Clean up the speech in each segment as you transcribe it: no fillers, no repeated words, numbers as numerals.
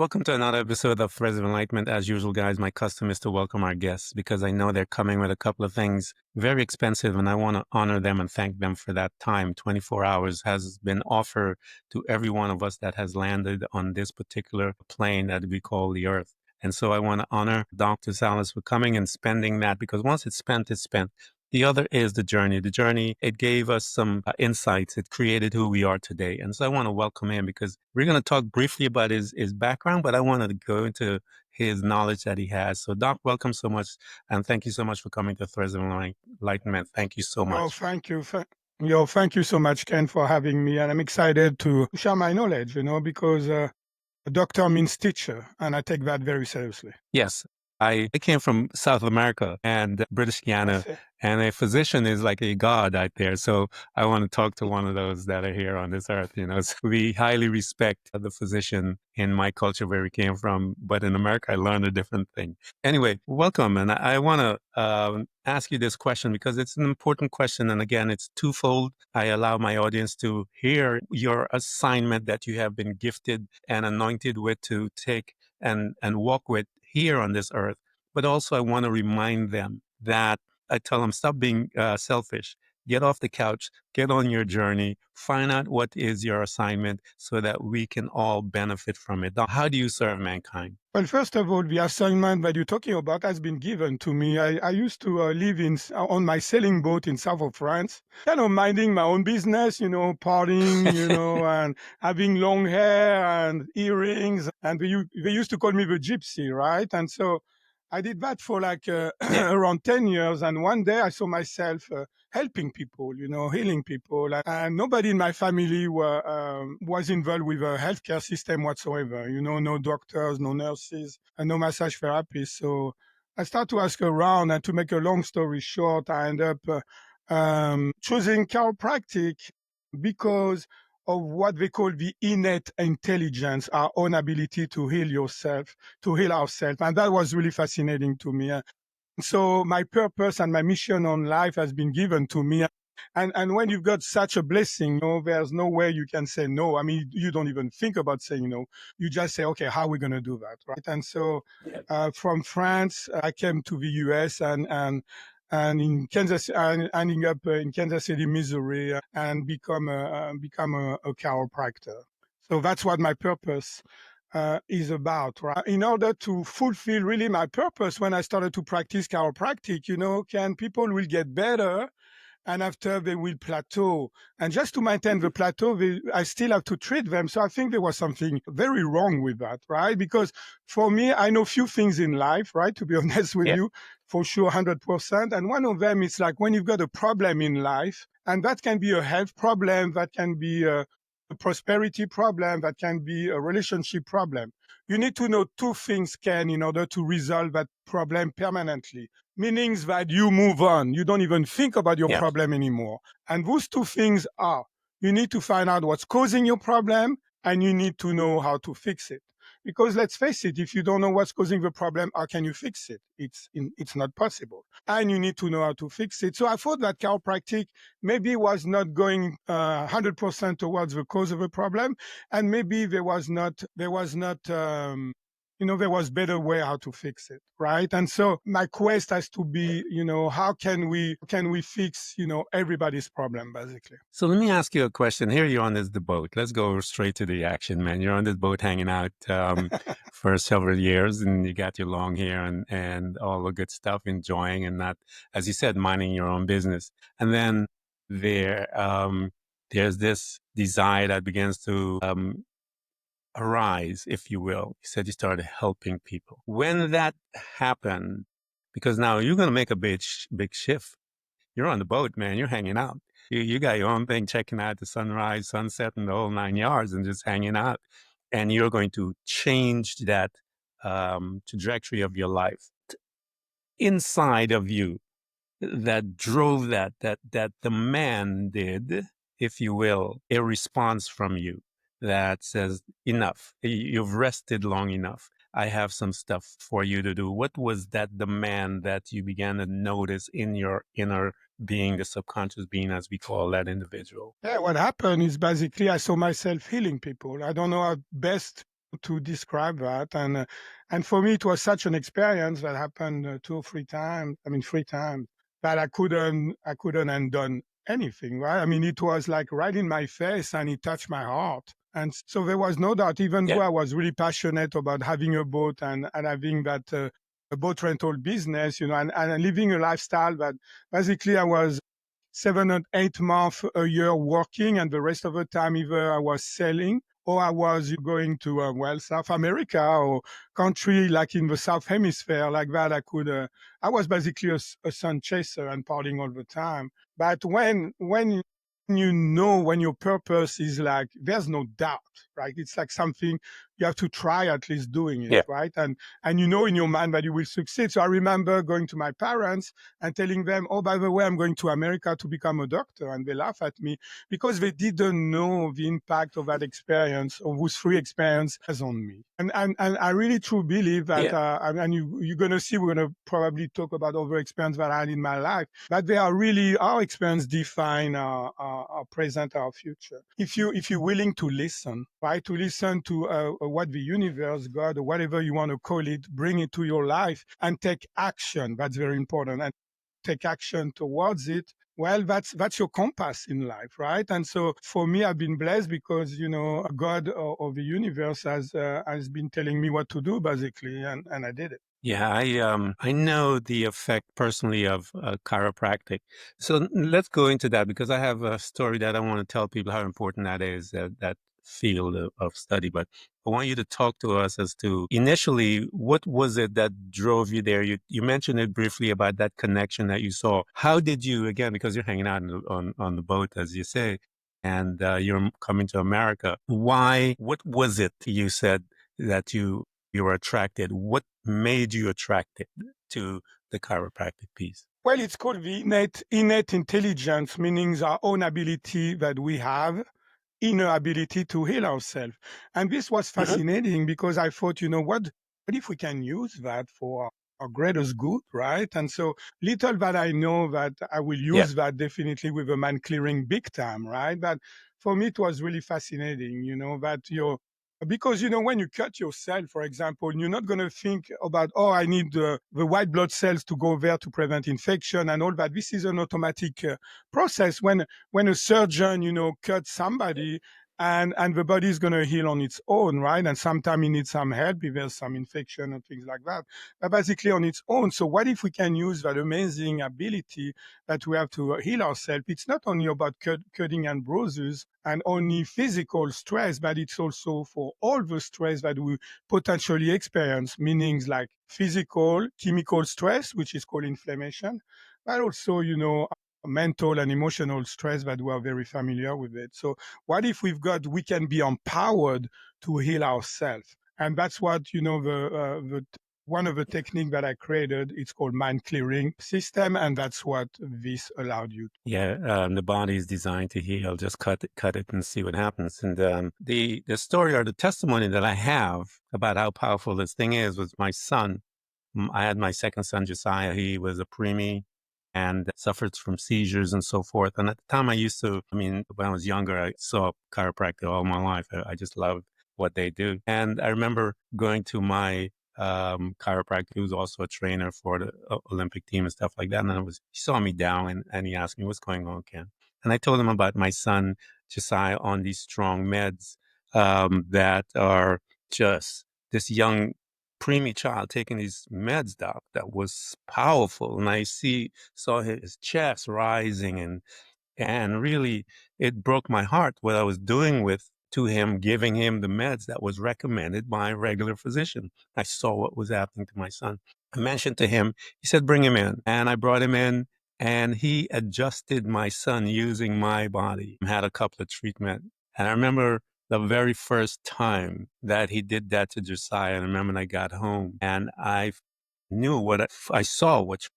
Welcome to another episode of Threads of Enlightenment. As usual, guys, my custom is to welcome our guests because I know they're coming with a couple of things very expensive, and I want to honor them and thank them for that time. 24 hours has been offered to every one of us that has landed on this particular plane that we call the Earth. And so I want to honor Dr. Salas for coming and spending that, because once it's spent, it's spent. The other is the journey. The journey, it gave us some insights. It created who we are today. And so I want to welcome him because we're going to talk briefly about his background, but I wanted to go into his knowledge that he has. So Doc, welcome so much. And thank you so much for coming to Threads of Enlightenment. Thank you so Oh, much. thank you. Thank you so much, Ken, for having me. And I'm excited to share my knowledge, because a doctor means teacher, and I take that very seriously. Yes, I came from South America and British Guiana, Merci. and a physician is like a god out there. So I want to talk to one of those that are here on this earth. So we highly respect the physician in my culture where we came from, but in America, I learned a different thing. Anyway, welcome, and I want to ask you this question because it's an important question, and again, it's twofold. I allow my audience to hear your assignment that you have been gifted and anointed with to take and walk with here on this earth. But also, I want to remind them that I tell them, stop being selfish. Get off the couch, get on your journey, find out what is your assignment so that we can all benefit from it. Now, how do you serve mankind? Well, first of all, the assignment that you're talking about has been given to me. I used to live on my sailing boat in south of France, kind of minding my own business, partying, and having long hair and earrings. And they used to call me the gypsy, right? And so I did that for like around 10 years. And one day I saw myself helping people, healing people. And nobody in my family was involved with a healthcare system whatsoever, no doctors, no nurses, and no massage therapists. So I started to ask around, and to make a long story short, I ended up choosing chiropractic because of what they call the innate intelligence, our own ability to heal yourself, to heal ourselves. And that was really fascinating to me. So my purpose and my mission on life has been given to me. And when you've got such a blessing, there's no way you can say no. I mean, you don't even think about saying no. You just say, okay, how are we going to do that, right? And so from France, I came to the US and in Kansas, ending up in Kansas City, Missouri, and become a chiropractor. So that's what my purpose is about, right? In order to fulfill really my purpose, when I started to practice chiropractic, people will get better, and after they will plateau. And just to maintain the plateau, I still have to treat them. So I think there was something very wrong with that, right? Because for me, I know few things in life, right? To be honest with you, for sure, 100%. And one of them is like when you've got a problem in life, and that can be a health problem, that can be a prosperity problem, that can be a relationship problem. You need to know two things, Ken, in order to resolve that problem permanently. Meanings that you move on. You don't even think about your problem anymore. And those two things are, you need to find out what's causing your problem, and you need to know how to fix it. Because let's face it, if you don't know what's causing the problem, how can you fix it? It's not possible. And you need to know how to fix it. So I thought that chiropractic maybe was not going 100% towards the cause of a problem, and maybe there was there was better way how to fix it, right? And so my quest has to be, how can we fix, everybody's problem, basically. So let me ask you a question. Here you're on this the boat. Let's go straight to the action, man. You're on this boat hanging out for several years, and you got your long hair and all the good stuff, enjoying and not, as you said, minding your own business. And then there's this desire that begins to arise, if you will. You said you started helping people. When that happened, because now you're going to make a big shift. You're on the boat, man. You're hanging out. You got your own thing, checking out the sunrise, sunset, and the whole 9 yards, and just hanging out. And you're going to change that trajectory of your life inside of you that drove that demanded, if you will, a response from you that says, enough. You've rested long enough. I have some stuff for you to do. What was that demand that you began to notice in your inner being, the subconscious being, as we call that individual? Yeah, what happened is basically I saw myself healing people. I don't know how best to describe that. And for me, it was such an experience that happened 2 or 3 times. I mean, 3 times that I couldn't undone anything. Right? I mean, it was like right in my face, and it touched my heart. And so there was no doubt, even though Yeah. I was really passionate about having a boat and having that a boat rental business, and living a lifestyle that basically I was 7 or 8 months a year working, and the rest of the time either I was selling or I was going to South America or country like in the South Hemisphere like that. I was basically a sun chaser and partying all the time. But when your purpose is like, there's no doubt, right? It's like something you have to try at least doing it, Yeah. right? And you know in your mind that you will succeed. So I remember going to my parents and telling them, oh, by the way, I'm going to America to become a doctor. And they laugh at me because they didn't know the impact of that experience, of those three experiences has on me. And I really truly believe that, Yeah. and you're going to see, we're going to probably talk about other experiences that I had in my life, but they are really, our experience define our present, our future. If you're willing to listen, right, to listen to what the universe, God, or whatever you want to call it, bring it to your life and take action. That's very important. And take action towards it, well, that's your compass in life, right? And so for me, I've been blessed because God, or the universe has been telling me what to do basically, and I did it. Yeah, I know the effect personally of chiropractic. So let's go into that because I have a story that I want to tell people how important that is, that field of study. But I want you to talk to us as to initially what was it that drove you there? You mentioned it briefly about that connection that you saw. How did you, again, because you're hanging out on the boat, as you say, and you're coming to America. Why? What was it you said that you were attracted? What made you attracted to the chiropractic piece? Well, it's called the innate intelligence, meaning our own ability that we have, inner ability to heal ourselves. And this was Mhm. fascinating because I thought, what if we can use that for our greatest good, right? And so little that I know that I will Yeah. use that definitely with a mind clearing big time, right? But for me, it was really fascinating, that because when you cut yourself, for example, you're not going to think about, oh, I need the white blood cells to go there to prevent infection and all that. This is an automatic process. When a surgeon cuts somebody, and the body is going to heal on its own, right? And sometimes it needs some help if there's some infection and things like that, but basically on its own. So what if we can use that amazing ability that we have to heal ourselves? It's not only about cutting and bruises and only physical stress, but it's also for all the stress that we potentially experience, meanings like physical chemical stress, which is called inflammation, but also mental and emotional stress that we are very familiar with it. So what if we can be empowered to heal ourselves? And that's what, the one of the technique that I created, it's called mind clearing system. And that's what this allowed you. Yeah, the body is designed to heal. Just cut it, and see what happens. And the story or the testimony that I have about how powerful this thing is was my son. I had my second son, Josiah. He was a preemie and suffered from seizures and so forth. And at the time, I mean, when I was younger, I saw chiropractic all my life. I just loved what they do. And I remember going to my chiropractor, who was also a trainer for the Olympic team and stuff like that. And he saw me down and he asked me, what's going on, Ken? And I told him about my son, Josiah, on these strong meds that are just this young preemie child taking these meds, doc, that was powerful. And saw his chest rising and really it broke my heart what I was doing with to him, giving him the meds that was recommended by a regular physician. I saw what was happening to my son. I mentioned to him, he said, bring him in. And I brought him in and he adjusted my son using my body, had a couple of treatment. And I remember the very first time that he did that to Josiah. And I remember when I got home and I knew I saw what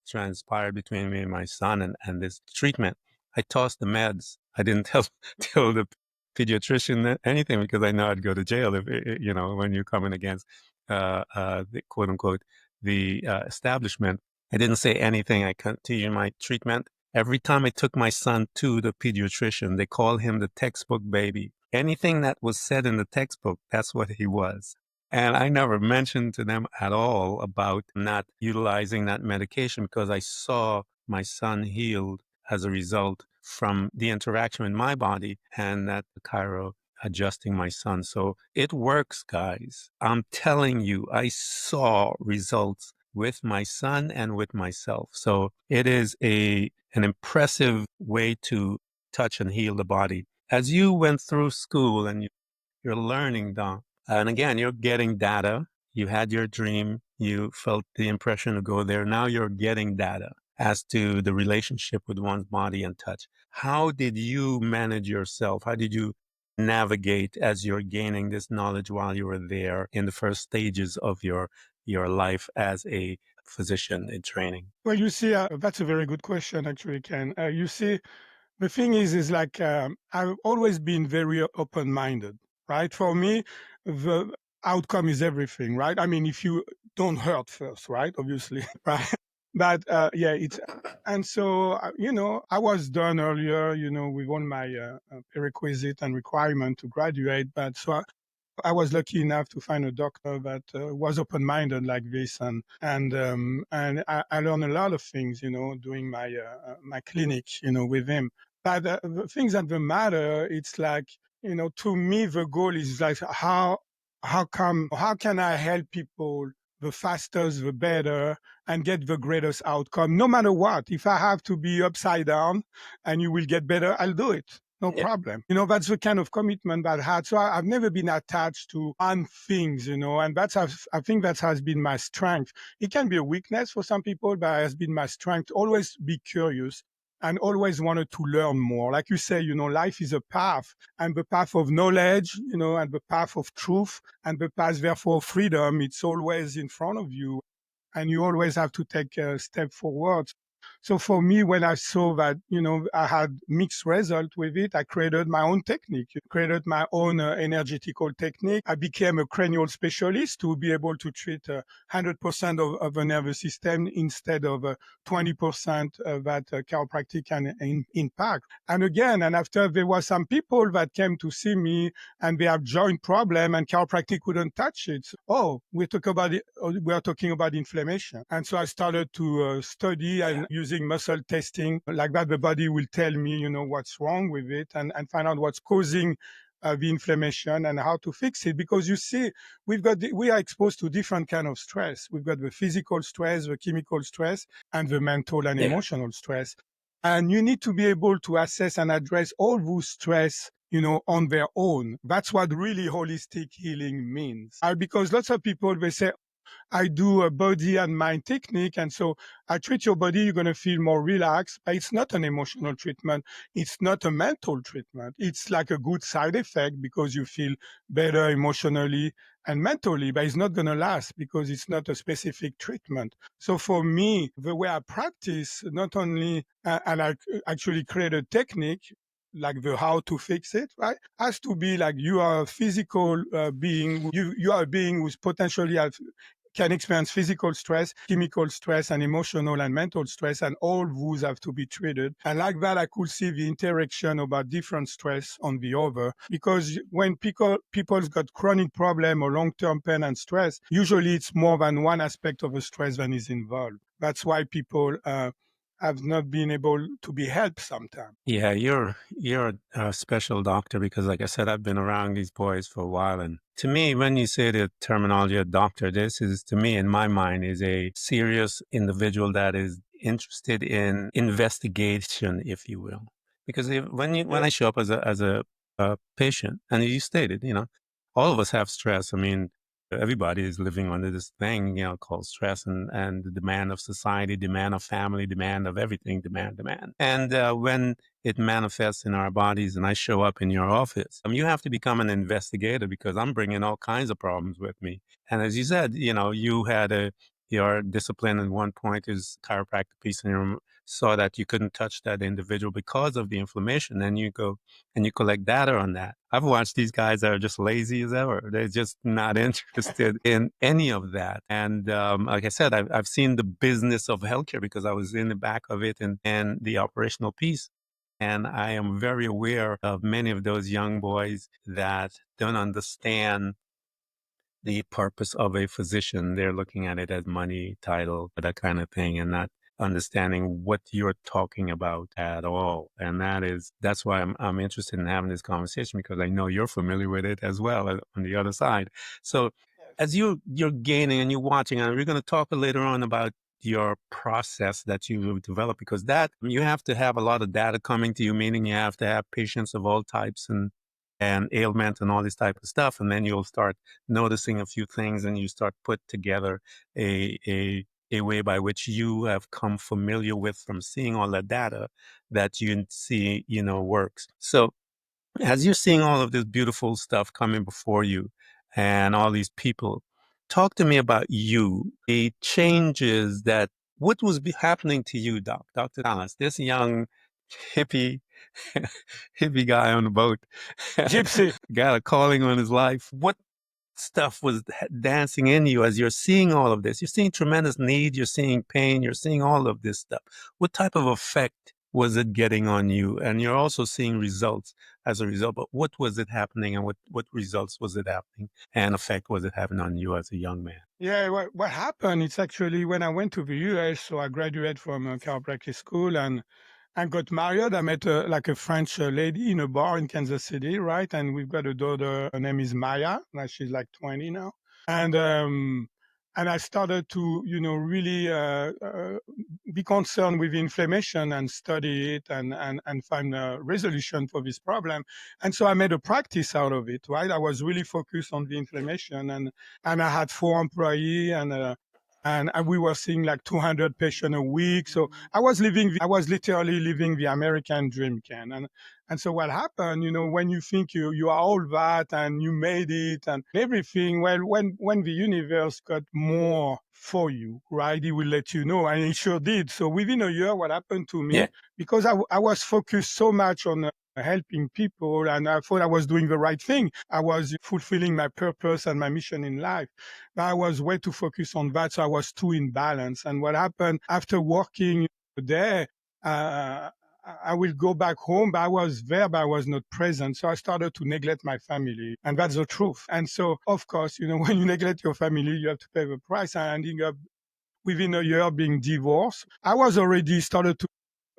transpired between me and my son and this treatment. I tossed the meds. I didn't tell the pediatrician anything because I know I'd go to jail if when you're coming against the quote unquote the establishment. I didn't say anything. I continued my treatment. Every time I took my son to the pediatrician, they call him the textbook baby. Anything that was said in the textbook, that's what he was. And I never mentioned to them at all about not utilizing that medication because I saw my son healed as a result from the interaction with my body and that chiro adjusting my son. So it works, guys. I'm telling you, I saw results with my son and with myself. So it is an impressive way to touch and heal the body. As you went through school and you're learning, Don, and again, you're getting data. You had your dream. You felt the impression to go there. Now you're getting data as to the relationship with one's body and touch. How did you manage yourself? How did you navigate as you're gaining this knowledge while you were there in the first stages of your life as a physician in training? Well, you see, that's a very good question, actually, Ken. You see, the thing is like I've always been very open-minded, right? For me, the outcome is everything, right? I mean, if you don't hurt first, right? Obviously, right? But yeah, it's and so I was done earlier, with all my prerequisite and requirement to graduate. But so I was lucky enough to find a doctor that was open-minded like this, and I learned a lot of things, doing my clinic, with him. But the things that the matter, it's like, to me, the goal is like how can I help people the fastest, the better, and get the greatest outcome, no matter what. If I have to be upside down and you will get better, I'll do it. No Yeah. problem. That's the kind of commitment that I had. So I've never been attached to one things, and I think that has been my strength. It can be a weakness for some people, but it has been my strength. Always be curious and always wanted to learn more. Like you say, life is a path, and the path of knowledge, and the path of truth, and the path, therefore, of freedom. It's always in front of you, and you always have to take a step forward. So for me, when I saw that, I had mixed result with it, I created my own technique, created my own energetical technique. I became a cranial specialist to be able to treat 100% of the nervous system instead of 20% that chiropractic can impact. And again, and after there were some people that came to see me and they have joint problem and chiropractic couldn't touch it. So, we are talking about inflammation. And so I started to study and using muscle testing like that. The body will tell me, what's wrong with it and find out what's causing the inflammation and how to fix it. Because you see, we are exposed to different kind of stress. We've got the physical stress, the chemical stress, and the mental and Yeah. emotional stress. And you need to be able to assess and address all those stress, on their own. That's what really holistic healing means. Because lots of people, they say, I do a body and mind technique. And so I treat your body, you're going to feel more relaxed. But it's not an emotional treatment. It's not a mental treatment. It's like a good side effect because you feel better emotionally and mentally, but it's not going to last because it's not a specific treatment. So for me, the way I practice, not only, and I actually create a technique, like the how to fix it, right? Has to be like you are a physical being. You are a being who's potentially can experience physical stress, chemical stress, and emotional and mental stress, and all those have to be treated. And like that, I could see the interaction about different stress on the other. Because when people's got chronic problem or long-term pain and stress, usually it's more than one aspect of the stress that is involved. That's why people have not been able to be helped sometimes. Yeah, you're a special doctor because, like I said, I've been around these boys for a while, and to me, when you say the terminology of doctor, this is to me, in my mind, is a serious individual that is interested in investigation, if you will. Because when I show up as a patient, and you stated, all of us have stress. I mean, everybody is living under this thing, called stress and the demand of society, demand of family, demand of everything, demand. And when it manifests in our bodies and I show up in your office, you have to become an investigator because I'm bringing all kinds of problems with me. And as you said, you had your discipline at one point is chiropractic piece and you saw that you couldn't touch that individual because of the inflammation. And you go and you collect data on that. I've watched these guys that are just lazy as ever. They're just not interested in any of that. And like I said, I've seen the business of healthcare because I was in the back of it and the operational piece. And I am very aware of many of those young boys that don't understand the purpose of a physician. They're looking at it as money, title, that kind of thing, and not understanding what you're talking about at all. And that's why I'm interested in having this conversation, because I know you're familiar with it as well on the other side. So as you're gaining and you're watching, and we're going to talk later on about your process that you develop, because that you have to have a lot of data coming to you, meaning you have to have patients of all types and ailment and all this type of stuff, and then you'll start noticing a few things, and you start put together a way by which you have come familiar with from seeing all that data that you see, works. So as you're seeing all of this beautiful stuff coming before you and all these people, talk to me about you, the changes that what was happening to you, Dr. Dallas, this young hippie hippie guy on the boat, Gypsy. got a calling on his life. What stuff was dancing in you as you're seeing all of this? You're seeing tremendous need, you're seeing pain, you're seeing all of this stuff. What type of effect was it getting on you? And you're also seeing results as a result, but what was it happening, and what results was it happening and effect was it having on you as a young man? Yeah, what happened? It's actually when I went to the US. So I graduated from a chiropractic school and I got married. I met like a French lady in a bar in Kansas City, right? And we've got a daughter. Her name is Maya. Now she's like 20 now. And and I started to, really be concerned with inflammation and study it and find a resolution for this problem. And so I made a practice out of it, right? I was really focused on the inflammation, and I had 4 employees, and we were seeing like 200 patients a week. So I was literally living the American dream, Ken. And so what happened, when you think you are all that and you made it and everything, well, when the universe got more for you, right, it will let you know, and it sure did. So within a year, what happened to Yeah, me, because I was focused so much on helping people, and I thought I was doing the right thing. I was fulfilling my purpose and my mission in life. But I was way too focused on that, so I was too in balance. And what happened after working there, uh, I will go back home, but I was there, but I was not present. So I started to neglect my family. And that's the truth. And so, of course, when you neglect your family, you have to pay the price. I ended up within a year being divorced. I was already started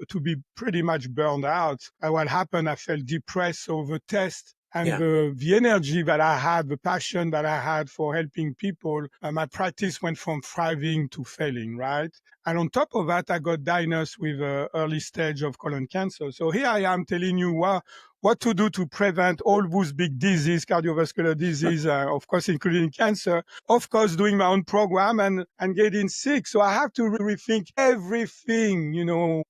to be pretty much burned out. And what happened, I felt depressed over the test. And yeah, the energy that I had, the passion that I had for helping people, my practice went from thriving to failing, right? And on top of that, I got diagnosed with early stage of colon cancer. So here I am telling you what to do to prevent all those big disease, cardiovascular disease, of course, including cancer, of course, doing my own program and getting sick. So I have to rethink everything,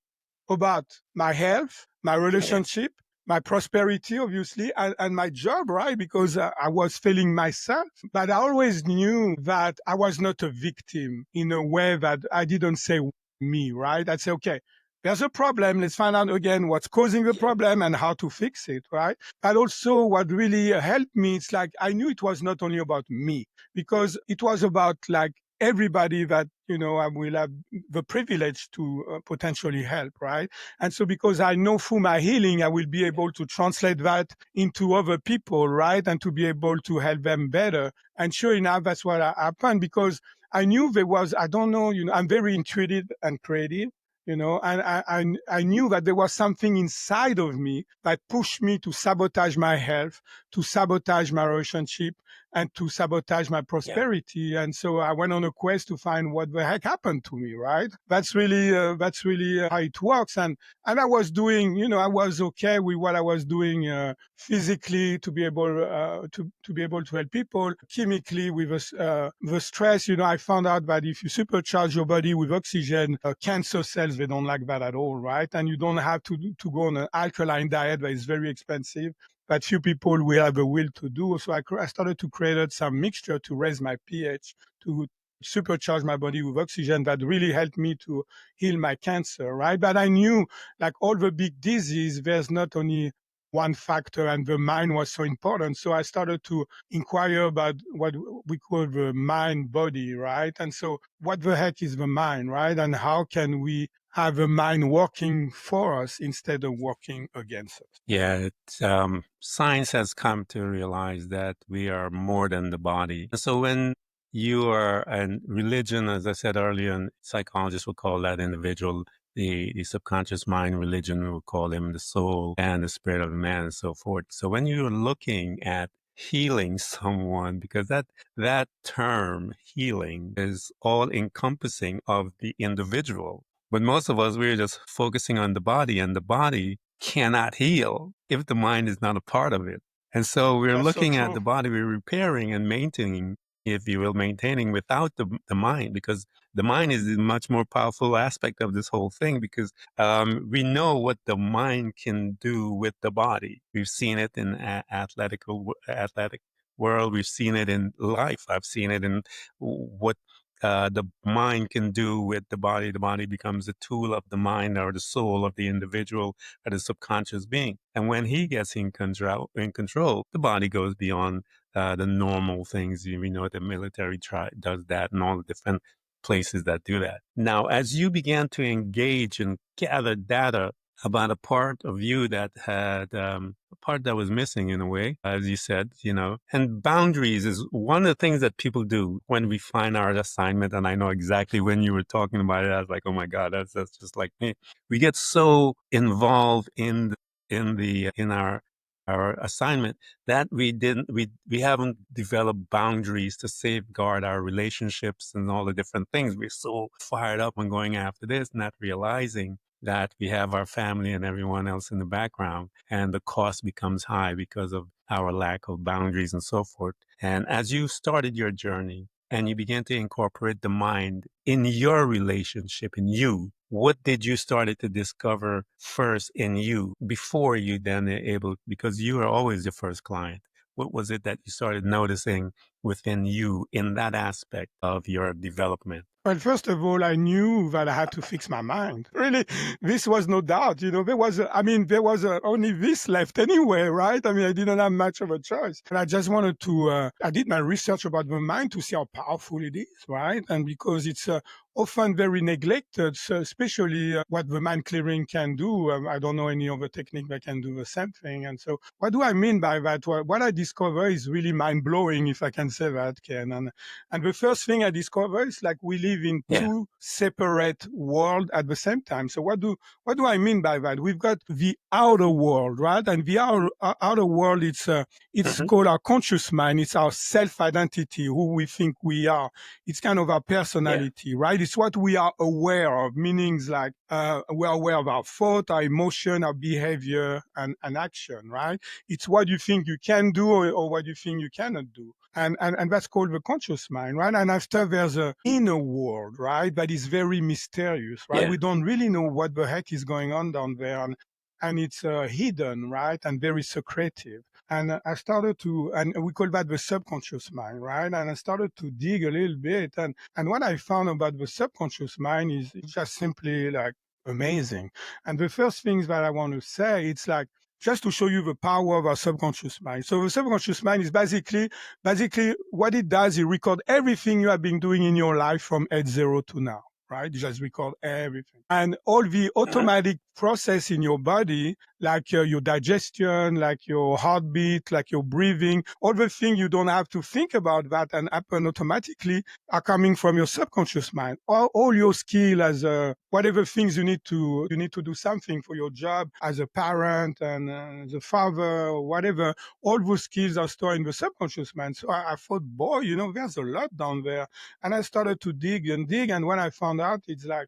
about my health, my yeah, relationship, my prosperity, obviously, and my job, right? Because I was failing myself. But I always knew that I was not a victim in a way that I didn't say me, right? I'd say, okay, there's a problem. Let's find out again what's causing the yeah, problem and how to fix it, right? But also what really helped me, it's like I knew it was not only about me, because it was about like everybody that I will have the privilege to potentially help, right? And so because I know through my healing I will be yeah, able to translate that into other people, right, and to be able to help them better. And sure enough, that's what happened, because I knew there was, I don't know, I'm very intuitive and creative, and I knew that there was something inside of me that pushed me to sabotage my health, to sabotage my relationship, and to sabotage my yeah, prosperity. And so I went on a quest to find what the heck happened to me, right? That's really how it works. And I was doing, I was okay with what I was doing physically to be able to be able to help people. Chemically, with the stress, I found out that if you supercharge your body with oxygen, cancer cells, they don't like that at all, right? And you don't have to go on an alkaline diet that is very expensive, that few people will have the will to do. So I started to create some mixture to raise my pH, to supercharge my body with oxygen, that really helped me to heal my cancer, right? But I knew, like all the big disease, there's not only one factor, and the mind was so important. So I started to inquire about what we call the mind body, right? And so, what the heck is the mind, right? And how can we have the mind working for us instead of working against us? Yeah, science has come to realize that we are more than the body. So when you are, and religion, as I said earlier, and psychologists will call that individual the subconscious mind, religion will call him the soul and the spirit of man and so forth. So when you're looking at healing someone, because that term healing is all encompassing of the individual. But most of us, we're just focusing on the body, and the body cannot heal if the mind is not a part of it. And so we're That's so looking at true. the body, we're repairing and maintaining, if you will, maintaining without the mind, because the mind is a much more powerful aspect of this whole thing, because we know what the mind can do with the body. We've seen it in athletic world. We've seen it in life. I've seen it in what the mind can do with the body. The body becomes a tool of the mind or the soul of the individual or the subconscious being. And when he gets in control, the body goes beyond the normal things. We know the military does that, and all the different places that do that. Now, as you began to engage and gather data about a part of you that had a part that was missing in a way, as you said, and boundaries is one of the things that people do when we find our assignment. And I know exactly when you were talking about it, I was like, oh my God, that's just like me. We get so involved in our assignment that we haven't developed boundaries to safeguard our relationships and all the different things. We're so fired up on going after this, not realizing that we have our family and everyone else in the background, and the cost becomes high because of our lack of boundaries and so forth. And as you started your journey and you began to incorporate the mind in your relationship, in you, what did you started to discover first in you before you then able, because you are always the first client. What was it that you started noticing within you in that aspect of your development? Well, first of all, I knew that I had to fix my mind. Really, this was no doubt. There was only this left anyway, right? I mean, I didn't have much of a choice. And I just wanted to, I did my research about the mind to see how powerful it is, right? And because it's often very neglected, so especially what the mind clearing can do. I don't know any other technique that can do the same thing. And so, what do I mean by that? What I discover is really mind blowing, if I can say that, Ken. And the first thing I discovered is like we live in Yeah. two separate worlds at the same time. So what do I mean by that? We've got the outer world, right? And the outer world, it's Hmm. called our conscious mind. It's our self identity, who we think we are. It's kind of our Yeah. personality, right? It's what we are aware of, meanings like we're aware of our thought, our emotion, our behavior, and action, right? It's what you think you can do, or what you think you cannot do. And that's called the conscious mind, right? And after there's a inner world, right? That is very mysterious, right? Yeah. We don't really know what the heck is going on down there. And it's hidden, right? And very secretive. And I started to, and we call that the subconscious mind, right? And I started to dig a little bit. And what I found about the subconscious mind is just simply like amazing. And the first things that I want to say, it's like, just to show you the power of our subconscious mind. So the subconscious mind is basically what it does, it record everything you have been doing in your life from age 0 to now, right? You just record everything. And all the Uh-huh. automatic process in your body, like your digestion, like your heartbeat, like your breathing, all the things you don't have to think about that and happen automatically are coming from your subconscious mind. All your skill as whatever things you need to do something for your job as a parent and as a father or whatever, all those skills are stored in the subconscious mind. So I thought, boy, there's a lot down there. And I started to dig and dig. And when I found out, it's like,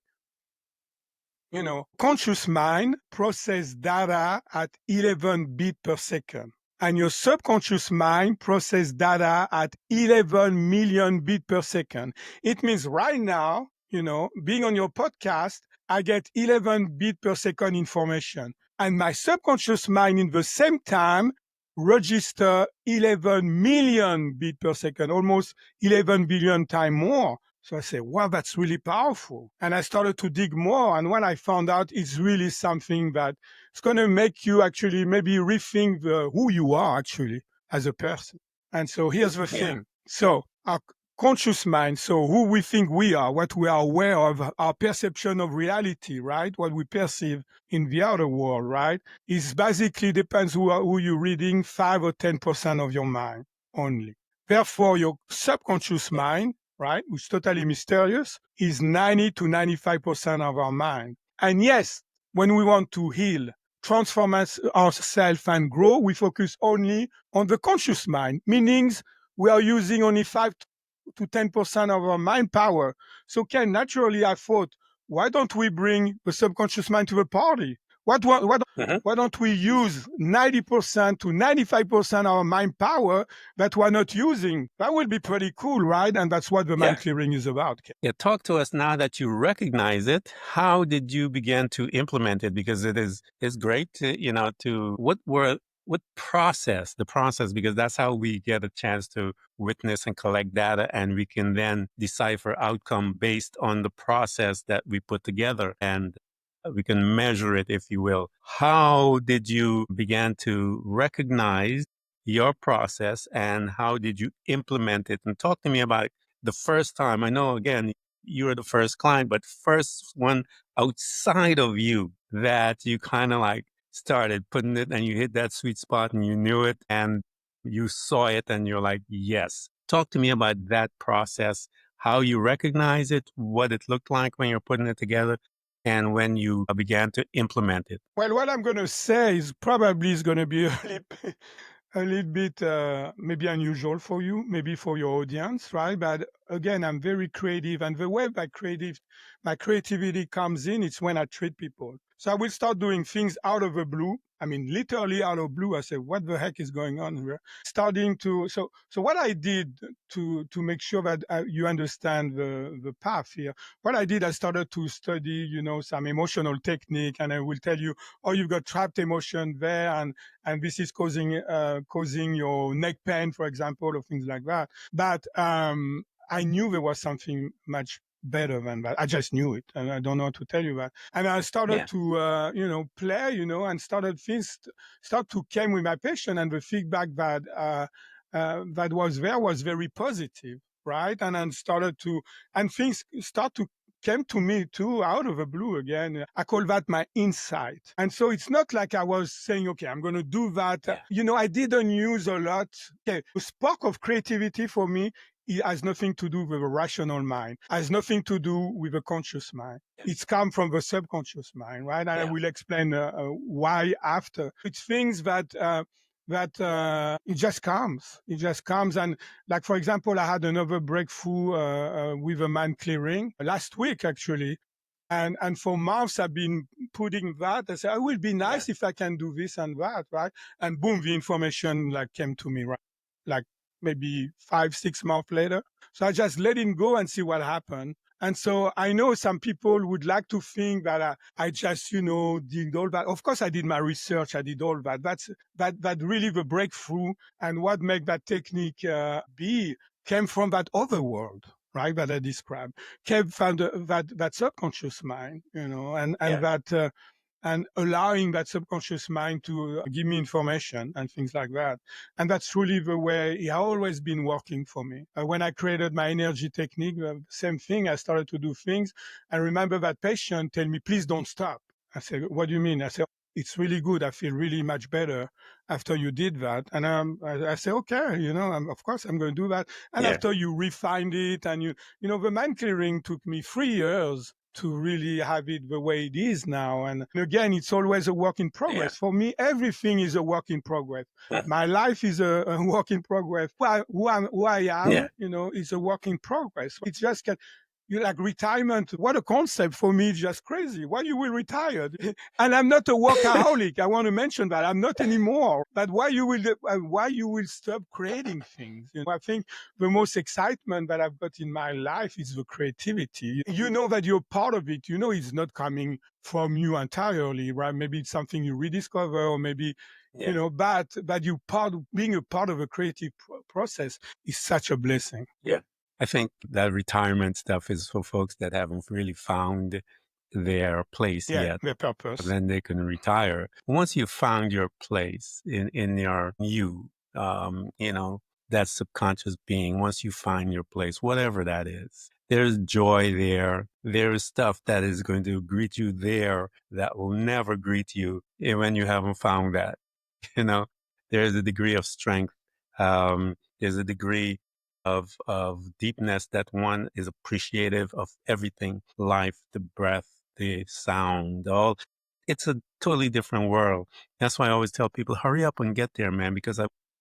conscious mind process data at 11 bit per second. And your subconscious mind process data at 11 million bit per second. It means right now, being on your podcast, I get 11 bit per second information. And my subconscious mind in the same time register 11 million bit per second, almost 11 billion times more. So I said, wow, that's really powerful. And I started to dig more. And when I found out it's really something that it's going to make you actually maybe rethink who you are actually as a person. And so here's the Yeah. thing. So our conscious mind, so who we think we are, what we are aware of, our perception of reality, right? What we perceive in the outer world, right? Is basically depends who you're reading, 5 or 10% of your mind only. Therefore, your subconscious Yeah. mind, right, which is totally mysterious, is 90 to 95% of our mind. And yes, when we want to heal, transform ourselves and grow, we focus only on the conscious mind, meaning we are using only 5 to 10% of our mind power. So, Ken, naturally, I thought, why don't we bring the subconscious mind to the party? Mhm. Why don't we use 90% to 95% of our mind power that we're not using? That would be pretty cool, right? And that's what the mind Yeah. clearing is about. Yeah. Talk to us now that you recognize it. How did you begin to implement it? Because it's great to, to what process, the process, because that's how we get a chance to witness and collect data, and we can then decipher outcome based on the process that we put together, and we can measure it, if you will. How did you begin to recognize your process, and how did you implement it? And talk to me about the first time. I know, again, you were the first client, but first one outside of you that you kind of like started putting it and you hit that sweet spot and you knew it and you saw it and you're like, yes. Talk to me about that process, how you recognize it, what it looked like when you're putting it together, and when you began to implement it. Well, what I'm going to say is probably is going to be a little bit maybe unusual for you, maybe for your audience, right? But again, I'm very creative, and the way my creativity comes in, it's when I treat people. So I will start doing things out of the blue. I mean, literally out of blue. I say, what the heck is going on here? Starting to so what I did to make sure that you understand the path here. What I did, I started to study, some emotional technique, and I will tell you, oh, you've got trapped emotion there, and this is causing your neck pain, for example, or things like that. But I knew there was something much better than that. I just knew it, and I don't know how to tell you that. And I started Yeah. to, play, and start to came with my patient, and the feedback that was there was very positive, right? And then and things start to came to me too out of the blue again. I call that my insight. And so it's not like I was saying, okay, I'm going to do that. Yeah. I didn't use a lot. Okay, the spark of creativity for me, it has nothing to do with a rational mind, has nothing to do with a conscious mind. Yeah. It's come from the subconscious mind, right? And I Yeah. will explain why after. It's things that it just comes. It just comes. And like, for example, I had another breakthrough with a mind clearing last week, actually. And for months, I've been putting that. I said, it would be Yeah. nice if I can do this and that, right? And boom, the information like came to me, right? Like maybe 5, 6 months later. So I just let it go and see what happened. And so I know some people would like to think that I just, did all that. Of course, I did my research. I did all that. That really the breakthrough and what make that technique be came from that other world, right? That I described came from that subconscious mind, and Yeah. that and allowing that subconscious mind to give me information and things like that. And that's really the way it has always been working for me. When I created my energy technique, same thing. I started to do things. I remember that patient tell me, please don't stop. I said, what do you mean? I said, it's really good. I feel really much better after you did that. And I say, okay, of course I'm going to do that. And Yeah. after you refined it and the mind clearing took me 3 years to really have it the way it is now. And again, it's always a work in Yeah. progress. For me, everything is a work in progress. My life is a work in progress. Who I Yeah. am, is a work in progress. It's just you like retirement. What a concept for me! It's just crazy. Why you will retire? And I'm not a workaholic. I want to mention that I'm not anymore. But why you will stop creating things? I think the most excitement that I've got in my life is the creativity. You know that you're part of it. You know it's not coming from you entirely, right? Maybe it's something you rediscover, or maybe Yeah. but you being a part of a creative process is such a blessing. Yeah. I think that retirement stuff is for folks that haven't really found their place Yeah, yet. the purpose. Then they can retire. Once you found your place in your you know, that subconscious being, once you find your place, whatever that is, there's joy there. There's stuff that is going to greet you there that will never greet you when you haven't found that. You know, there's a degree of strength. There's a degree of deepness that one is appreciative of everything, life, the breath, the sound, all. It's a totally different world. That's why I always tell people, hurry up and get there, man, because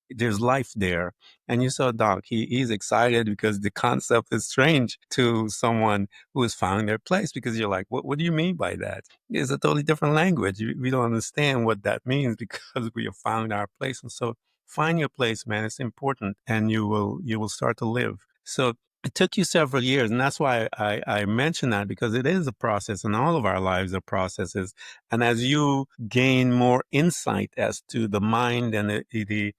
there's life there. And you saw Doc, he's excited because the concept is strange to someone who has found their place, because you're like, what do you mean by that? It's a totally different language. We don't understand what that means because we have found our place. And so find your place, man. It's important, and you will start to live. So it took you several years, and that's why I mention that, because it is a process, and all of our lives are processes. And as you gain more insight as to the mind and the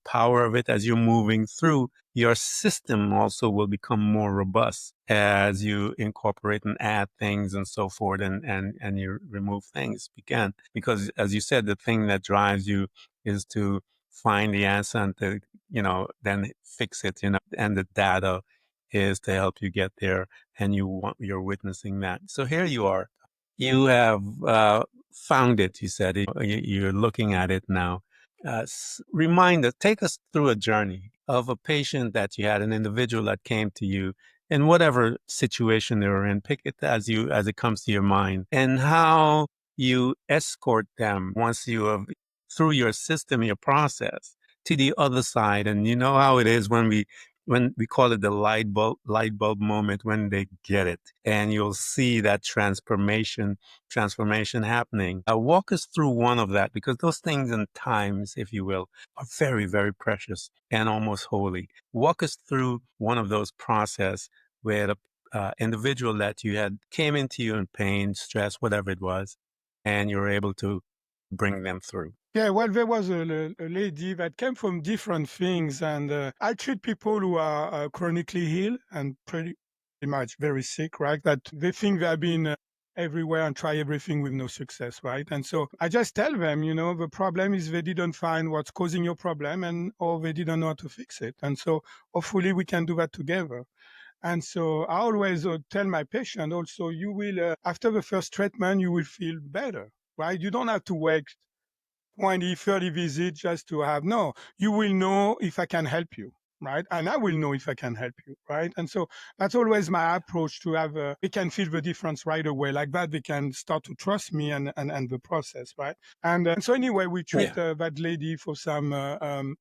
power of it as you're moving through, your system also will become more robust as you incorporate and add things and so forth, and you remove things again. Because as you said, the thing that drives you is to find the answer and to, then fix it, and the data is to help you get there, and you're witnessing that. So here you are. You have found it, you said. You're looking at it now. Remind us, take us through a journey of a patient that you had, an individual that came to you in whatever situation they were in. Pick it as it comes to your mind, and how you escort them once you have through your system, your process to the other side. And you know how it is when we call it the light bulb moment, when they get it, and you'll see that transformation happening. Walk us through one of that, because those things and times, if you will, are very, very precious and almost holy. Walk us through one of those process where the individual that you had came into you in pain, stress, whatever it was, and you were able to bring them through. Yeah, well, there was a lady that came from different things, and I treat people who are chronically ill and pretty much very sick, right? That they think they have been everywhere and try everything with no success, right? And so I just tell them, the problem is they didn't find what's causing your problem, and or they didn't know how to fix it. And so hopefully we can do that together. And so I always tell my patient also, you will, after the first treatment, you will feel better, right? You don't have to wait 20, 30 visits just to have. No, you will know if I can help you, right? And I will know if I can help you, right? And so that's always my approach to have, they can feel the difference right away. Like that, they can start to trust me and the process, right? And so anyway, we treat Yeah. that lady for some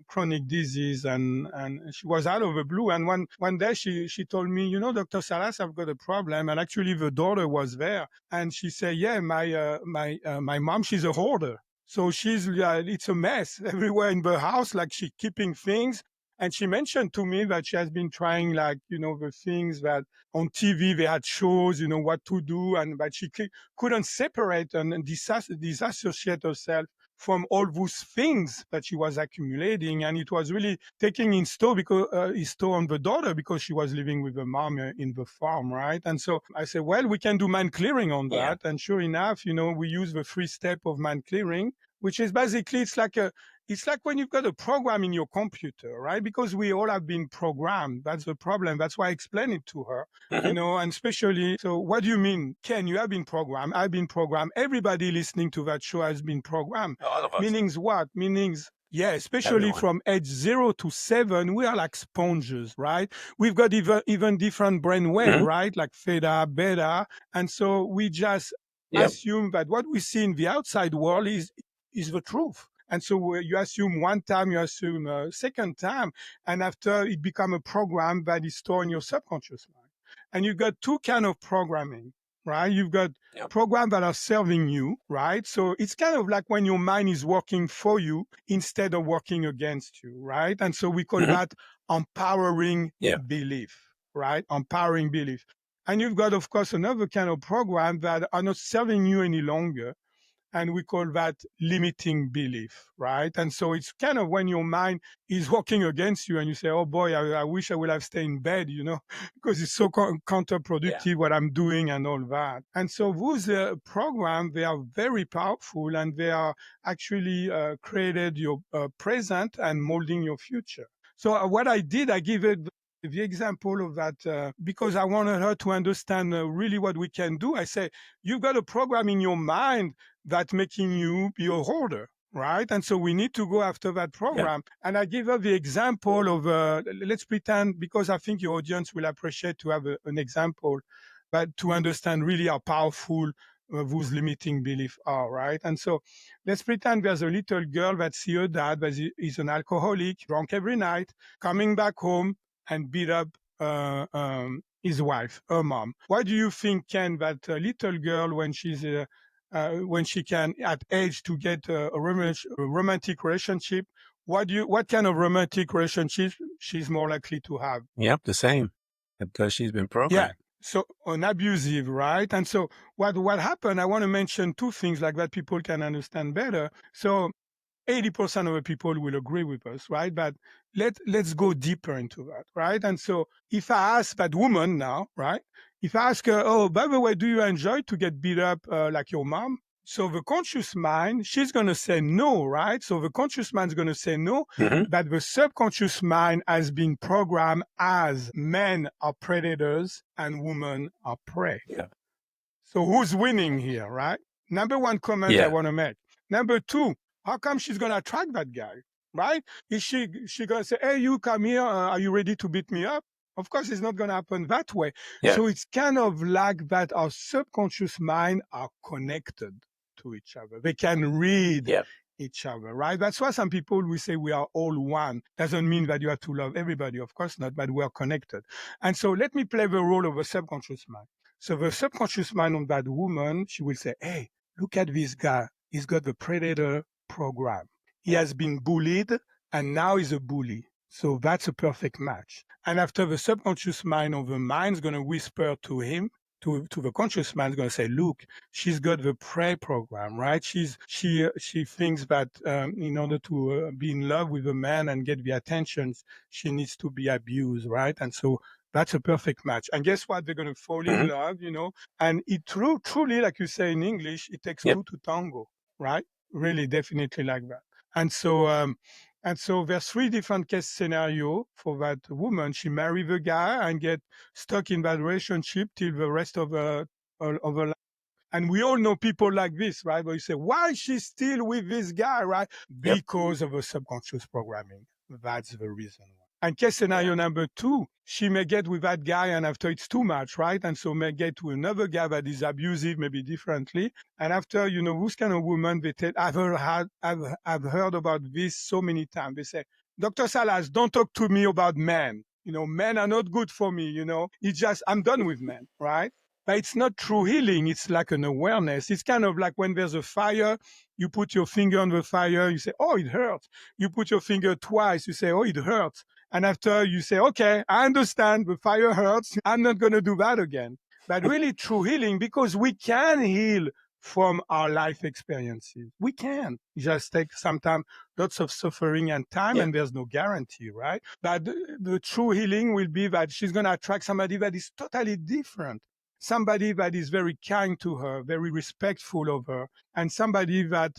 chronic disease, and she was out of the blue. And one day she told me, Dr. Salas, I've got a problem. And actually the daughter was there. And she said, yeah, my mom, she's a hoarder. So it's a mess everywhere in the house, like she keeping things. And she mentioned to me that she has been trying, like, the things that on TV, they had shows, what to do. But she couldn't separate and disassociate herself from all those things that she was accumulating. And it was really taking his toll on the daughter, because she was living with the mom in the farm, right? And so I said, well, we can do mind clearing on Yeah. that. And sure enough, we use the 3 step of mind clearing, which is basically, it's like when you've got a program in your computer, right? Because we all have been programmed. That's the problem. That's why I explained it to her, Mhm. and especially, so what do you mean, Ken? You have been programmed. I've been programmed. Everybody listening to that show has been programmed. All of us, Meanings what? Meanings, yeah, especially everyone. from age 0 to 7, we are like sponges, right? We've got even different brain wave, Mhm. right? Like theta, beta. And so we just Yep. assume that what we see in the outside world is the truth. And so you assume one time, you assume a second time, and after it become a program that is stored in your subconscious mind. And you've got two kind of programming, right? You've got Yep. programs that are serving you, right? So it's kind of like when your mind is working for you instead of working against you, right? And so we call Mhm. that empowering Yeah. belief, right? Empowering belief. And you've got, of course, another kind of program that are not serving you any longer, and we call that limiting belief, right? And so it's kind of when your mind is working against you and you say, oh boy, I wish I would have stayed in bed, because it's so counterproductive what I'm doing and all that. And so those programs, they are very powerful, and they are actually created your present and molding your future. So what I did, I give it the example of that because I wanted her to understand really what we can do. I say, you've got a program in your mind that making you be a hoarder, right? And so we need to go after that Yeah. program. And I give her the example of, let's pretend, because I think your audience will appreciate to have an example, but to understand really how powerful those limiting beliefs are, right? And so let's pretend there's a little girl that see her dad that is an alcoholic, drunk every night, coming back home and beat up his wife, her mom. What do you think, Ken, that little girl, when she can at age to get a romantic relationship, what kind of romantic relationship she's more likely to have? Yep, the same. Because she's been Yeah. programmed. So an abusive, right? And so what happened? I want to mention two things like that people can understand better. So 80% of the people will agree with us, right? But let's go deeper into that, right? And so if I ask that woman now, right? If I ask her, oh, by the way, do you enjoy to get beat up like your mom? So the conscious mind, she's going to say no, right? So the conscious mind is going to say no, Hmm. but the subconscious mind has been programmed as men are predators and women are prey. Yeah. So who's winning here, right? Number one comment I Yeah. want to make. Number two, how come she's going to attract that guy, right? Is she going to say, hey, you come here, are you ready to beat me up? Of course, it's not going to happen that way. Yeah. So it's kind of like that our subconscious mind are connected to each other. They can read Yeah. each other, right? That's why some people will say we are all one. Doesn't mean that you have to love everybody, of course not, but we are connected. And so let me play the role of a subconscious mind. So the subconscious mind of that woman, she will say, hey, look at this guy. He's got the predator program. He has been bullied and now he's a bully. So that's a perfect match. And after the subconscious mind of the mind is going to whisper to him, to the conscious mind is going to say, look, she's got the prey program, right? She thinks that in order to be in love with a man and get the attention, she needs to be abused, right? And so that's a perfect match. And guess what? They're going to fall in Hmm. love, and it truly, like you say in English, it takes Yep. two to tango, right? Really, definitely like that. And so there's three different case scenario for that woman. She marry the guy and get stuck in that relationship till the rest of her life. And we all know people like this, right? Where you say, why is she still with this guy, right? Yep. Because of a subconscious programming. That's the reason why. And case scenario Yeah. number two, she may get with that guy and after it's too much, right? And so may get to another guy that is abusive, maybe differently. And after, those kind of women, they tell, I've heard about this so many times. They say, Dr. Salas, don't talk to me about men. Men are not good for me, It's just, I'm done with men, right? But it's not true healing. It's like an awareness. It's kind of like when there's a fire, you put your finger on the fire, you say, oh, it hurts. You put your finger twice, you say, oh, it hurts. And after you say, okay, I understand the fire hurts. I'm not going to do that again. But really true healing, because we can heal from our life experiences. We can just take sometimes lots of suffering and time, Yeah. and there's no guarantee, right? But the true healing will be that she's going to attract somebody that is totally different, somebody that is very kind to her, very respectful of her, and somebody that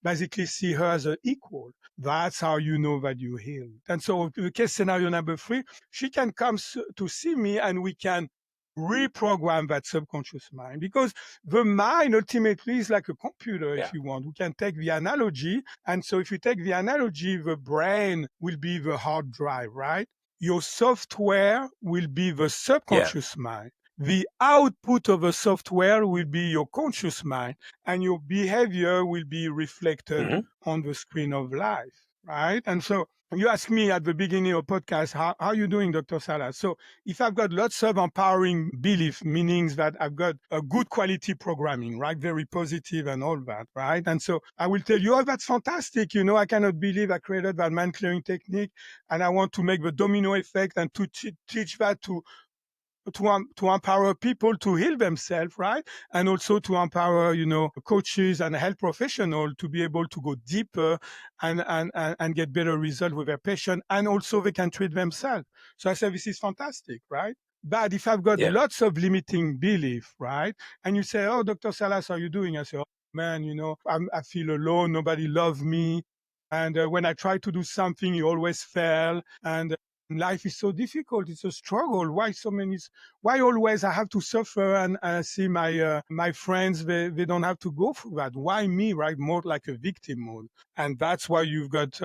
basically see her as an equal. That's how you know that you healed. And so the case scenario number three, she can come to see me and we can reprogram that subconscious mind, because the mind ultimately is like a computer, if Yeah. you want. We can take the analogy. And so if you take the analogy, the brain will be the hard drive, right? Your software will be the Yeah. subconscious mind. The output of the software will be your conscious mind, and your behavior will be reflected Hmm. on the screen of life, right? And so you asked me at the beginning of podcast, how are you doing, Dr. Salas? So if I've got lots of empowering belief, meanings that I've got a good quality programming, right? Very positive and all that, right? And so I will tell you, oh, that's fantastic. I cannot believe I created that mind clearing technique, and I want to make the domino effect and to teach that to to empower people to heal themselves, right? And also to empower, coaches and health professionals to be able to go deeper and get better results with their patient, and also they can treat themselves. So I say this is fantastic, right? But if I've got Yeah. lots of limiting belief, right? And you say, "Oh, Dr. Salas, how are you doing?" I say, "Oh, man, I feel alone. Nobody loves me. And when I try to do something, you always fail. And life is so difficult. It's a struggle. Why always I have to suffer and see my friends, they don't have to go through that. Why me, right? More like a victim mode. And that's why you've got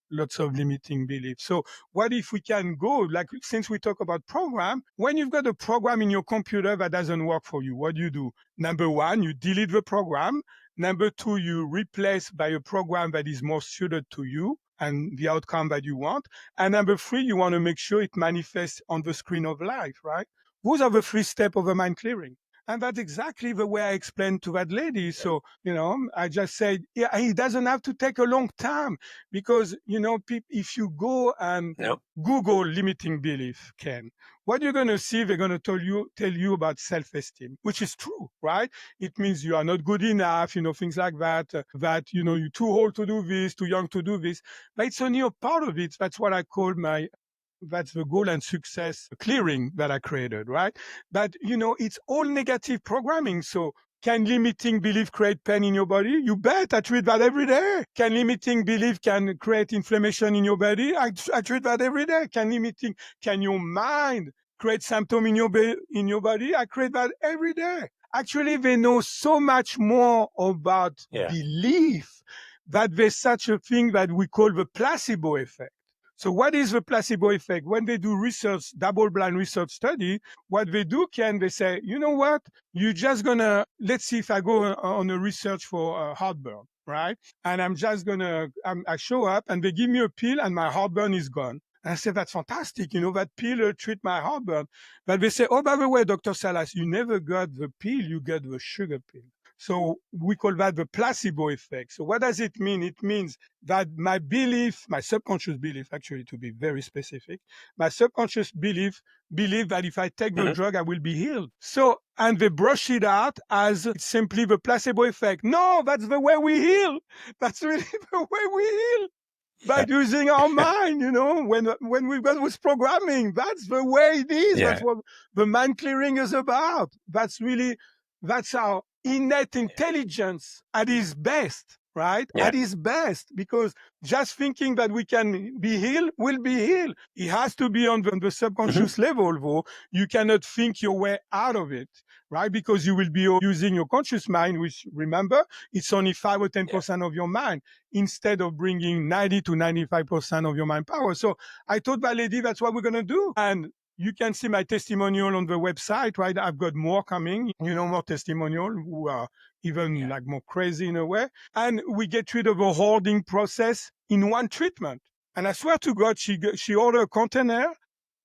lots of limiting beliefs. So what if we can go, like, since we talk about program, when you've got a program in your computer that doesn't work for you, what do you do? Number one, you delete the program. Number two, you replace by a program that is more suited to you and the outcome that you want. And number three, you want to make sure it manifests on the screen of life, right? Those are the three steps of a mind clearing. And that's exactly the way I explained to that lady. So, I just said, yeah, it doesn't have to take a long time because, if you go and Nope. Google limiting belief, Ken, what you're going to see, they're going to tell you about self-esteem, which is true, right? It means you are not good enough, things like that, that, you're too old to do this, too young to do this. But it's only a part of it. That's what I call that's the goal and success clearing that I created, right? But, it's all negative programming. So can limiting belief create pain in your body? You bet. I treat that every day. Can limiting belief can create inflammation in your body? I treat that every day. Can your mind create symptom in your body? I create that every day. Actually, they know so much more about Yeah. belief that there's such a thing that we call the placebo effect. So what is the placebo effect? When they do research, double-blind research study, what they do, they say, you know what? You're just gonna, let's see if I go on a research for heartburn, right? And I show up and they give me a pill and my heartburn is gone. And I say, that's fantastic. That pill treat my heartburn. But they say, oh, by the way, Dr. Salas, you never got the pill, you got the sugar pill. So we call that the placebo effect. So what does it mean? It means that my subconscious belief, actually, to be very specific, my subconscious believe that if I take the Hmm. drug, I will be healed. So, and they brush it out as it's simply the placebo effect. No, that's the way we heal. That's really the way we heal by Yeah. using our mind, when we've got with programming. That's the way it is. That's Yeah. what the mind clearing is about. That's our innate intelligence at its best, right? Yeah. At its best, because just thinking that we can be healed will be healed. It has to be on the Hmm. subconscious level, though. You cannot think your way out of it, right? Because you will be using your conscious mind, which, remember, it's only 5 or Yeah. 10% of your mind, instead of bringing 90 to 95% of your mind power. So I told my lady that's what we're going to do. And you can see my testimonial on the website, right? I've got more coming, more testimonial who are even Yeah. like more crazy in a way. And we get rid of a hoarding process in one treatment. And I swear to God, she ordered a container,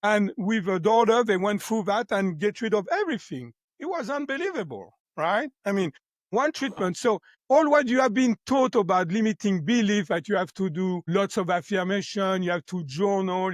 and with her daughter, they went through that and get rid of everything. It was unbelievable, right? I mean, one treatment. So all what you have been taught about limiting belief, that you have to do lots of affirmation, you have to journal,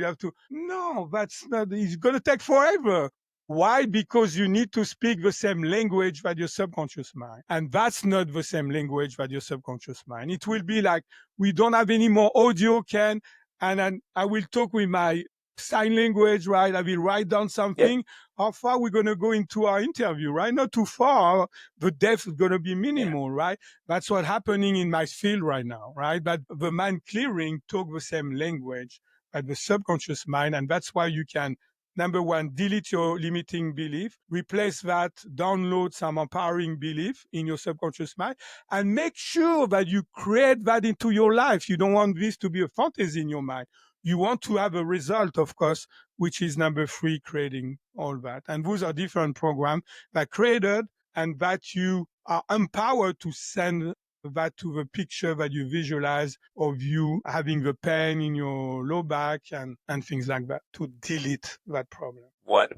no, that's not, it's going to take forever. Why? Because you need to speak the same language that your subconscious mind. And that's not the same language that your subconscious mind. It will be like, we don't have any more audio, Ken, and then I will talk with my sign language, right? I will write down Yeah. something. How far we're going to go into our interview, right? Not too far. The depth is going to be Yeah. minimal, right? That's what's happening in my field right now, right? But the mind clearing talk the same language as the subconscious mind. And that's why you can, number one, delete your limiting belief, replace that, download some empowering belief in your subconscious mind, and make sure that you create that into your life. You don't want this to be a fantasy in your mind. You want to have a result, of course, which is number three, creating all that. And those are different programs that created and that you are empowered to send that to the picture that you visualize of you having the pain in your low back and things like that to delete that problem. What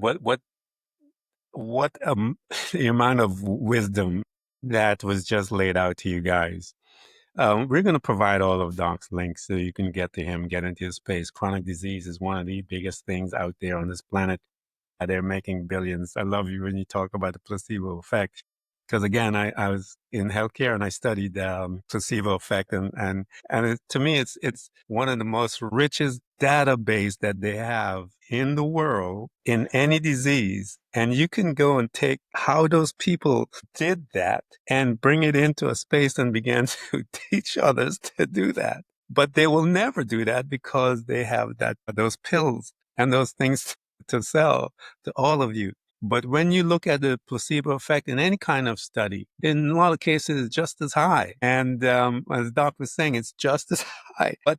the amount of wisdom that was just laid out to you guys. We're going to provide all of Doc's links so you can get to him, get into his space. Chronic disease is one of the biggest things out there on this planet. they're making billions. I love you when you talk about the placebo effect. Because again, I was in healthcare and I studied placebo effect, and to me, it's one of the most richest database that they have in the world in any disease. And you can go and take how those people did that and bring it into a space and begin to teach others to do that. But they will never do that because they have those pills and those things to sell to all of you. But when you look at the placebo effect in any kind of study, in a lot of cases, it's just as high. And as Doc was saying, it's just as high. But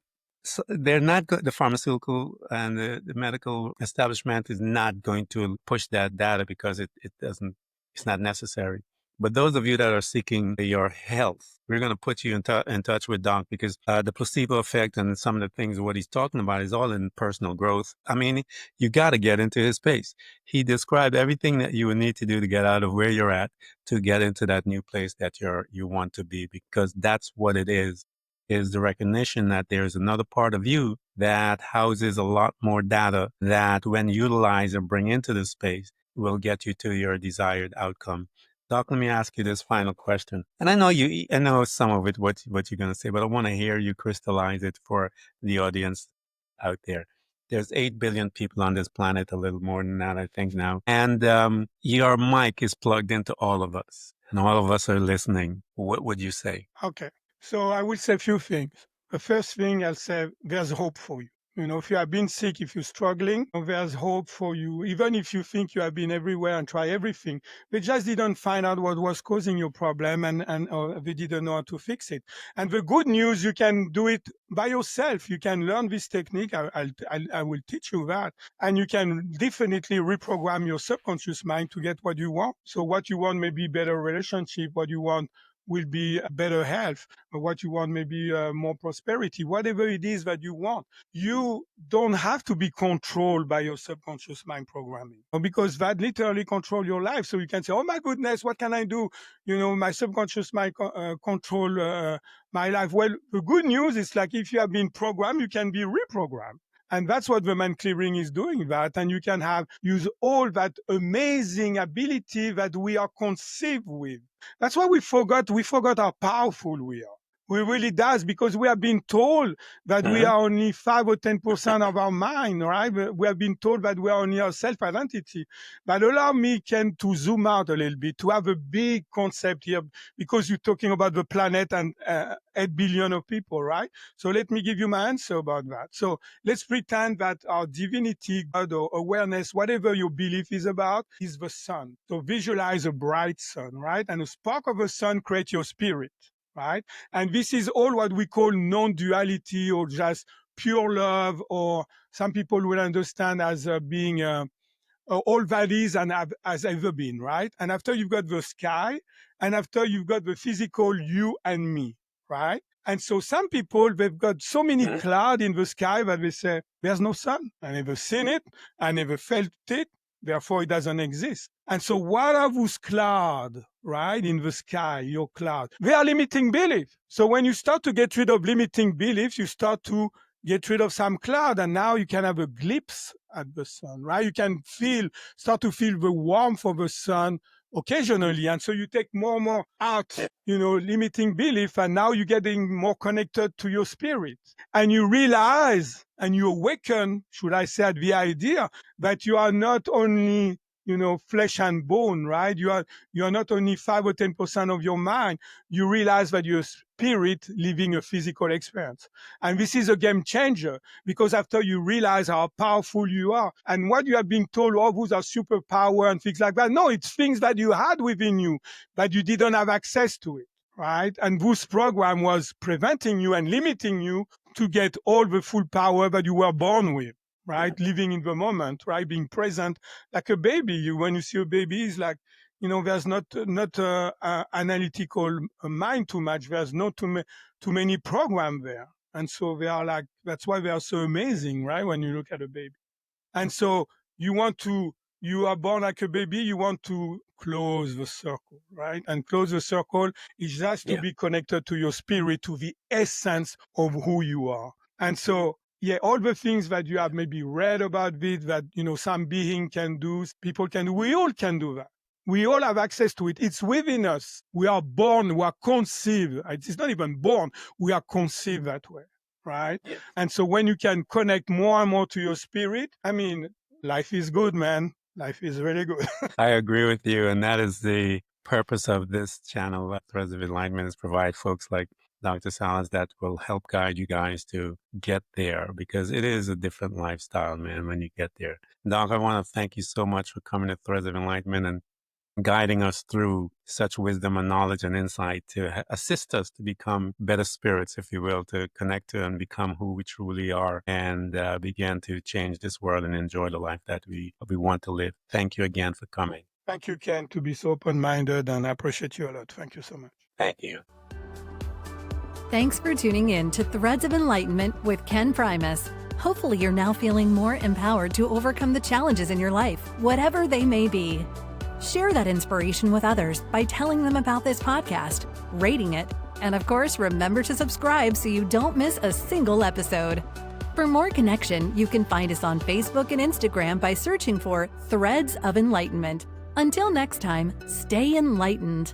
they're not good. The pharmaceutical and the medical establishment is not going to push that data because it doesn't, it's not necessary. But those of you that are seeking your health, we're going to put you in touch with Doc because the placebo effect and some of the things what he's talking about is all in personal growth. I mean, you got to get into his space. He described everything that you would need to do to get out of where you're at to get into that new place that you want to be, because that's what it is the recognition that there's another part of you that houses a lot more data that when utilized and bring into the space will get you to your desired outcome. Doc, let me ask you this final question. And I know some of it, what you're going to say, but I want to hear you crystallize it for the audience out there. There's 8 billion people on this planet, a little more than that, I think now. And your mic is plugged into all of us, and all of us are listening. What would you say? Okay. So I will say a few things. The first thing I'll say, there's hope for you. If you have been sick, if you're struggling, there's hope for you. Even if you think you have been everywhere and try everything, they just didn't find out what was causing your problem and they didn't know how to fix it. And the good news, you can do it by yourself. You can learn this technique. I will teach you that. And you can definitely reprogram your subconscious mind to get what you want. So what you want may be better relationship. What you want will be better health, what you want maybe more prosperity, whatever it is that you want. You don't have to be controlled by your subconscious mind programming because that literally control your life. So you can say, oh my goodness, what can I do? My subconscious mind control my life. Well, the good news is like if you have been programmed, you can be reprogrammed. And that's what the mind clearing is doing that. And you can use all that amazing ability that we are conceived with. That's why we forgot how powerful we are. We really does because we have been told that we are only 5 or 10% of our mind, right? We have been told that we are only our self-identity. But allow me, Ken, to zoom out a little bit, to have a big concept here because you're talking about the planet and 8 billion of people, right? So let me give you my answer about that. So let's pretend that our divinity, God, or awareness, whatever your belief is about, is the sun. So visualize a bright sun, right? And a spark of a sun creates your spirit, right? And this is all what we call non-duality or just pure love, or some people will understand as being all that is and has ever been, right? And after you've got the sky, and after you've got the physical you and me, right? And so some people, they've got so many clouds in the sky that they say, there's no sun. I never seen it. I never felt it. Therefore, it doesn't exist. And so what are those clouds, right, in the sky, your cloud? They are limiting beliefs. So when you start to get rid of limiting beliefs, you start to get rid of some cloud, and now you can have a glimpse at the sun, right? You can start to feel the warmth of the sun occasionally. And so you take more and more out, limiting belief, and now you're getting more connected to your spirit. And you realize and you awaken, should I say, the idea that you are not only flesh and bone, right? You are not only 5 or 10% of your mind. You realize that you're spirit living a physical experience. And this is a game changer because after you realize how powerful you are and what you have been told, oh, those are superpower and things like that. No, it's things that you had within you, but you didn't have access to it, right? And this program was preventing you and limiting you to get all the full power that you were born with. Right, living in the moment, right, being present like a baby. When you see a baby, it's like, there's not analytical mind too much. There's not too many program there, and so they are like, that's why they are so amazing, right? When you look at a baby, and so you are born like a baby. You want to close the circle, right? And close the circle is just to be connected to your spirit, to the essence of who you are. And so Yeah, all the things that you have maybe read about it, that, some being can do, people can do, we all can do that. We all have access to it. It's within us. We are born, we are conceived. It's not even born, we are conceived that way, right? Yes. And so when you can connect more and more to your spirit, life is good, man. Life is really good. I agree with you. And that is the purpose of this channel, Threads of Enlightenment, is provide folks like Dr. Salas that will help guide you guys to get there, because it is a different lifestyle, man, when you get there. Doc, I want to thank you so much for coming to Threads of Enlightenment and guiding us through such wisdom and knowledge and insight to assist us to become better spirits, if you will, to connect to and become who we truly are, and begin to change this world and enjoy the life that we want to live. Thank you again for coming. Thank you, Ken, to be so open-minded, and I appreciate you a lot. Thank you so much. Thank you. Thanks for tuning in to Threads of Enlightenment with Ken Primus. Hopefully you're now feeling more empowered to overcome the challenges in your life, whatever they may be. Share that inspiration with others by telling them about this podcast, rating it, and of course, remember to subscribe so you don't miss a single episode. For more connection, you can find us on Facebook and Instagram by searching for Threads of Enlightenment. Until next time, stay enlightened.